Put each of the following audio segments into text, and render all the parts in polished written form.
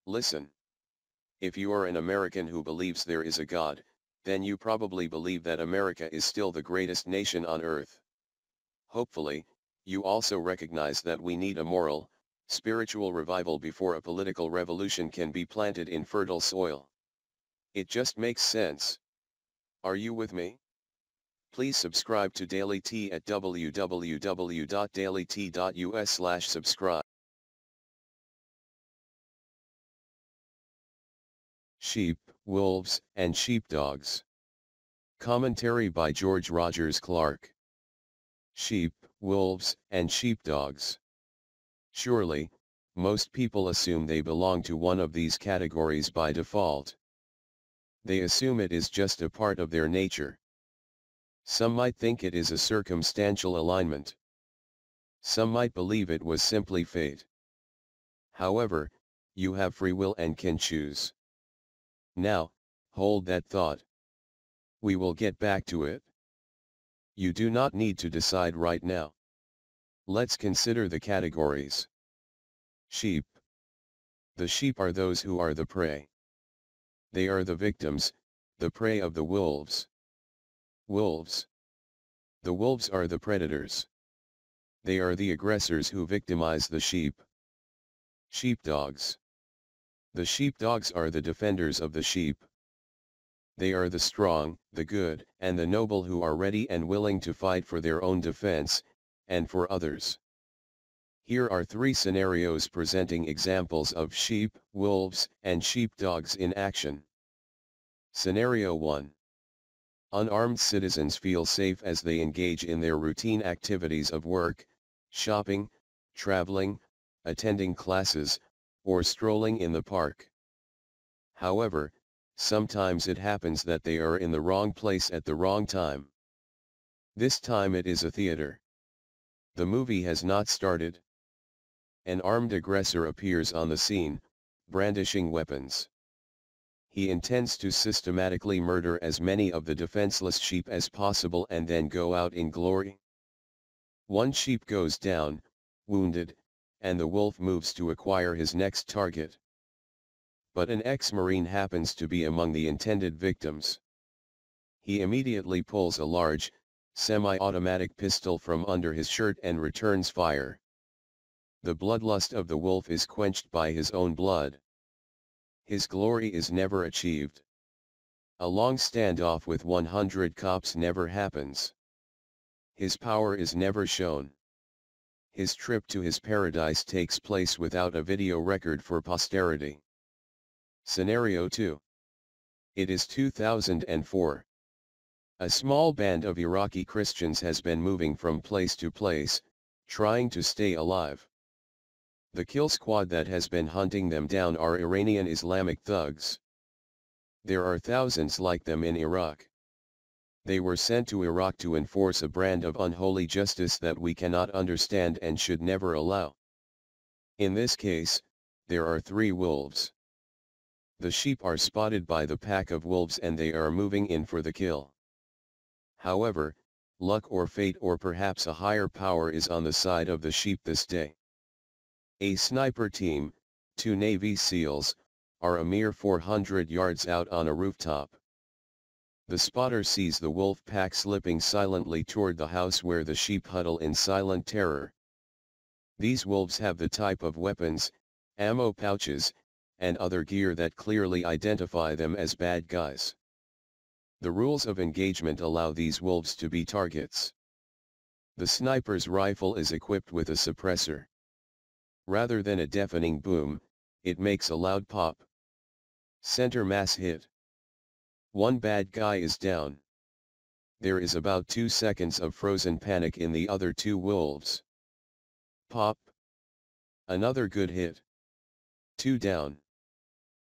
Listen. If you are an American who believes there is a God, then you probably believe that America is still the greatest nation on earth. Hopefully, you also recognize that we need a moral, spiritual revival before a political revolution can be planted in fertile soil. It just makes sense. Are you with me? Please subscribe to Daily Tea at www.dailytea.us/subscribe. Sheep, Wolves, and Sheepdogs. Commentary by George Rogers Clark. Sheep, wolves, and sheepdogs. Surely, most people assume they belong to one of these categories by default. They assume it is just a part of their nature. Some might think it is a circumstantial alignment. Some might believe it was simply fate. However, you have free will and can choose. Now, hold that thought. We will get back to it. You do not need to decide right now. Let's consider the categories. Sheep. The sheep are those who are the prey. They are the victims, the prey of the wolves. Wolves. The wolves are the predators. They are the aggressors who victimize the sheep. Sheepdogs. The sheepdogs are the defenders of the sheep. They are the strong, the good, and the noble who are ready and willing to fight for their own defense, and for others. Here are three scenarios presenting examples of sheep, wolves, and sheepdogs in action. Scenario 1. Unarmed citizens feel safe as they engage in their routine activities of work, shopping, traveling, attending classes, or strolling in the park. However, sometimes it happens that they are in the wrong place at the wrong time. This time it is a theater. The movie has not started. An armed aggressor appears on the scene, brandishing weapons. He intends to systematically murder as many of the defenseless sheep as possible and then go out in glory. One sheep goes down, wounded, and the wolf moves to acquire his next target. But an ex-Marine happens to be among the intended victims. He immediately pulls a large, semi-automatic pistol from under his shirt and returns fire. The bloodlust of the wolf is quenched by his own blood. His glory is never achieved. A long standoff with 100 cops never happens. His power is never shown. His trip to his paradise takes place without a video record for posterity. Scenario 2. It is 2004. A small band of Iraqi Christians has been moving from place to place, trying to stay alive. The kill squad that has been hunting them down are Iranian Islamic thugs. There are thousands like them in Iraq. They were sent to Iraq to enforce a brand of unholy justice that we cannot understand and should never allow. In this case, there are three wolves. The sheep are spotted by the pack of wolves and they are moving in for the kill. However, luck or fate or perhaps a higher power is on the side of the sheep this day. A sniper team, 2 Navy SEALs, are a mere 400 yards out on a rooftop. The spotter sees the wolf pack slipping silently toward the house where the sheep huddle in silent terror. These wolves have the type of weapons, ammo pouches, and other gear that clearly identify them as bad guys. The rules of engagement allow these wolves to be targets. The sniper's rifle is equipped with a suppressor. Rather than a deafening boom, it makes a loud pop. Center mass hit. One bad guy is down. There is about 2 seconds of frozen panic in the other two wolves. Pop. Another good hit. 2 down.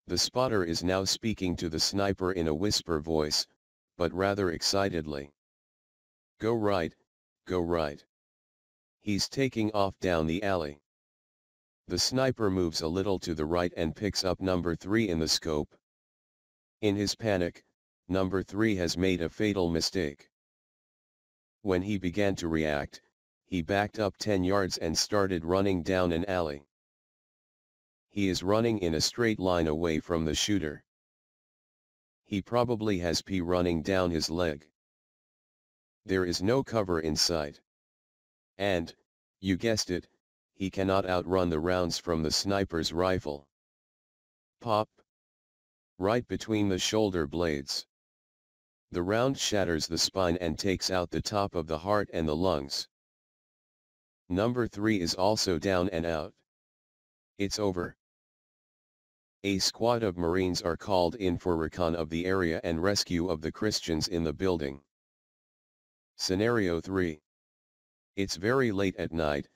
The spotter is now speaking to the sniper in a whisper voice, but rather excitedly. Go right, go right. He's taking off down the alley. The sniper moves a little to the right and picks up number 3 in the scope. In his panic, number 3 has made a fatal mistake. When he began to react, he backed up 10 yards and started running down an alley. He is running in a straight line away from the shooter. He probably has pee running down his leg. There is no cover in sight. And, you guessed it, he cannot outrun the rounds from the sniper's rifle. Pop! Right between the shoulder blades. The round shatters the spine and takes out the top of the heart and the lungs. Number 3 is also down and out. It's over. A squad of Marines are called in for recon of the area and rescue of the Christians in the building. Scenario 3. It's very late at night,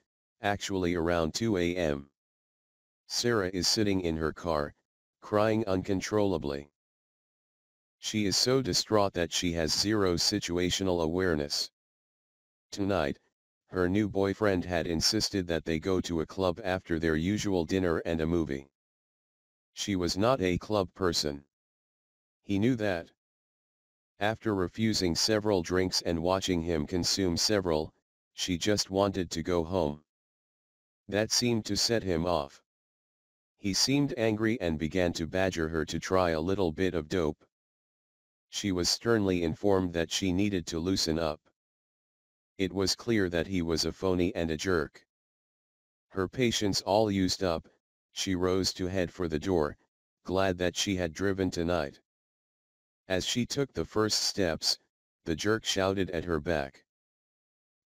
actually around 2 a.m. Sarah is sitting in her car, crying uncontrollably. She is so distraught that she has zero situational awareness. Tonight, her new boyfriend had insisted that they go to a club after their usual dinner and a movie. She was not a club person. He knew that. After refusing several drinks and watching him consume several, she just wanted to go home. That seemed to set him off. He seemed angry and began to badger her to try a little bit of dope. She was sternly informed that she needed to loosen up. It was clear that he was a phony and a jerk. Her patience all used up, she rose to head for the door, glad that she had driven tonight. As she took the first steps, the jerk shouted at her back.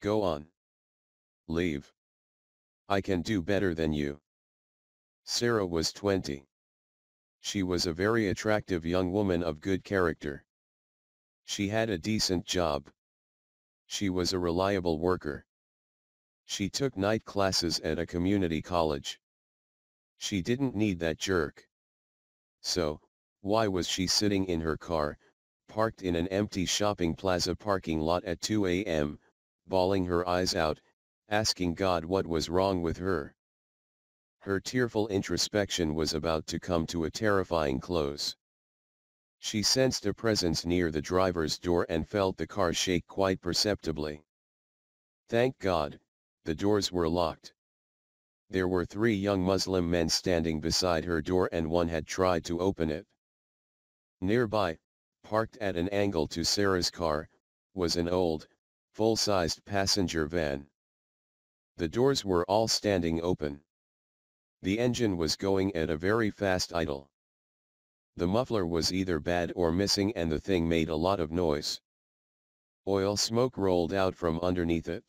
"Go on. Leave. I can do better than you." Sarah was 20. She was a very attractive young woman of good character. She had a decent job. She was a reliable worker. She took night classes at a community college. She didn't need that jerk. So, why was she sitting in her car, parked in an empty shopping plaza parking lot at 2 a.m., bawling her eyes out, asking God what was wrong with her? Her tearful introspection was about to come to a terrifying close. She sensed a presence near the driver's door and felt the car shake quite perceptibly. Thank God, the doors were locked. There were 3 young Muslim men standing beside her door and one had tried to open it. Nearby, parked at an angle to Sarah's car, was an old, full-sized passenger van. The doors were all standing open. The engine was going at a very fast idle. The muffler was either bad or missing and the thing made a lot of noise. Oil smoke rolled out from underneath it.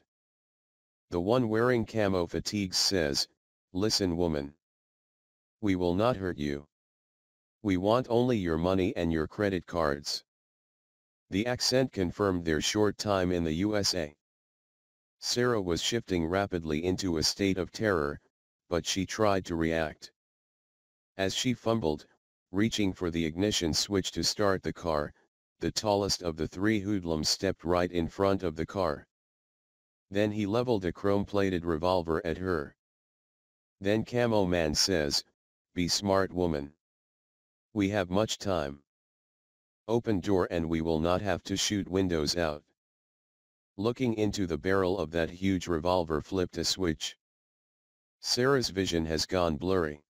The one wearing camo fatigues says, "Listen woman. We will not hurt you. We want only your money and your credit cards." The accent confirmed their short time in the USA. Sarah was shifting rapidly into a state of terror, but she tried to react. As she fumbled, reaching for the ignition switch to start the car, the tallest of the 3 hoodlums stepped right in front of the car. Then he leveled a chrome-plated revolver at her. Then Camo Man says, "Be smart woman. We have much time. Open door and we will not have to shoot windows out." Looking into the barrel of that huge revolver flipped a switch. Sarah's vision has gone blurry.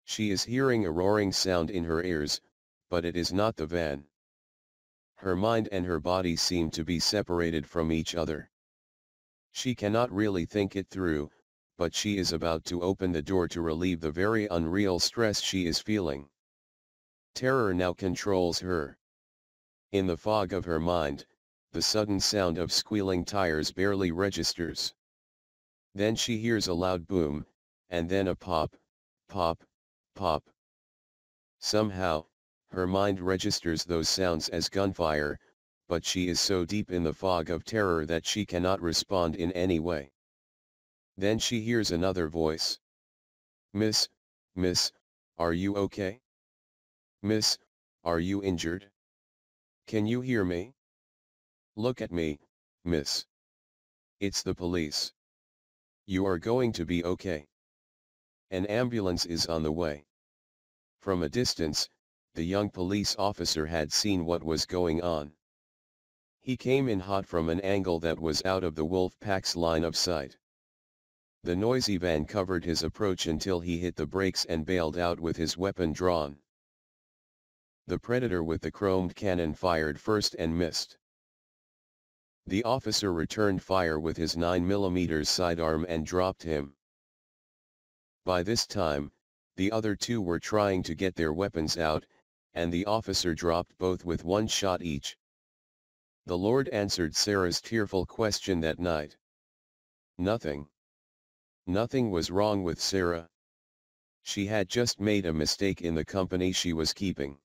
She is hearing a roaring sound in her ears, but it is not the van. Her mind and her body seem to be separated from each other. She cannot really think it through, but she is about to open the door to relieve the very unreal stress she is feeling. Terror now controls her. In the fog of her mind, the sudden sound of squealing tires barely registers. Then she hears a loud boom, and then a pop, pop, pop. Somehow, her mind registers those sounds as gunfire, but she is so deep in the fog of terror that she cannot respond in any way. Then she hears another voice. Miss, are you okay? Miss, are you injured? Can you hear me? Look at me, miss. It's the police. You are going to be okay. An ambulance is on the way." From a distance, the young police officer had seen what was going on. He came in hot from an angle that was out of the wolf pack's line of sight. The noisy van covered his approach until he hit the brakes and bailed out with his weapon drawn. The predator with the chromed cannon fired first and missed. The officer returned fire with his 9mm sidearm and dropped him. By this time, the other two were trying to get their weapons out, and the officer dropped both with one shot each. The Lord answered Sarah's tearful question that night. Nothing. Nothing was wrong with Sarah. She had just made a mistake in the company she was keeping.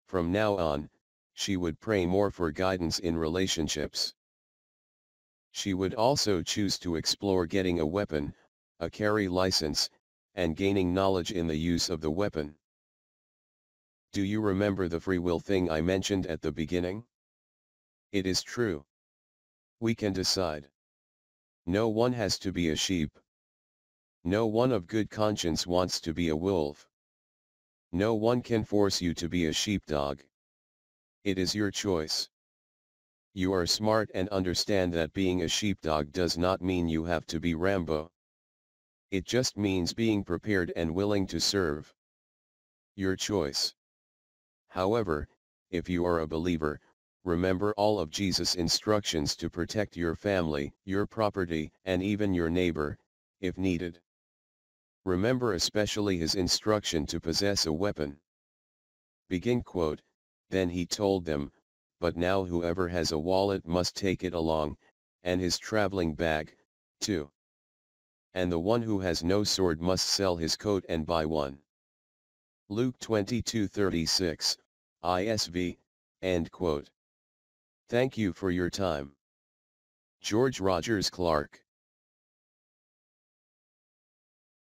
From now on, she would pray more for guidance in relationships. She would also choose to explore getting a weapon, a carry license, and gaining knowledge in the use of the weapon. Do you remember the free will thing I mentioned at the beginning? It is true. We can decide. No one has to be a sheep. No one of good conscience wants to be a wolf. No one can force you to be a sheepdog. It is your choice. You are smart and understand that being a sheepdog does not mean you have to be Rambo. It just means being prepared and willing to serve. Your choice. However, if you are a believer, remember all of Jesus' instructions to protect your family, your property, and even your neighbor, if needed. Remember especially his instruction to possess a weapon. Begin quote, Then he told them, but now whoever has a wallet must take it along, and his traveling bag, too. And the one who has no sword must sell his coat and buy one. Luke 22:36, ISV, end quote. Thank you for your time. George Rogers Clark.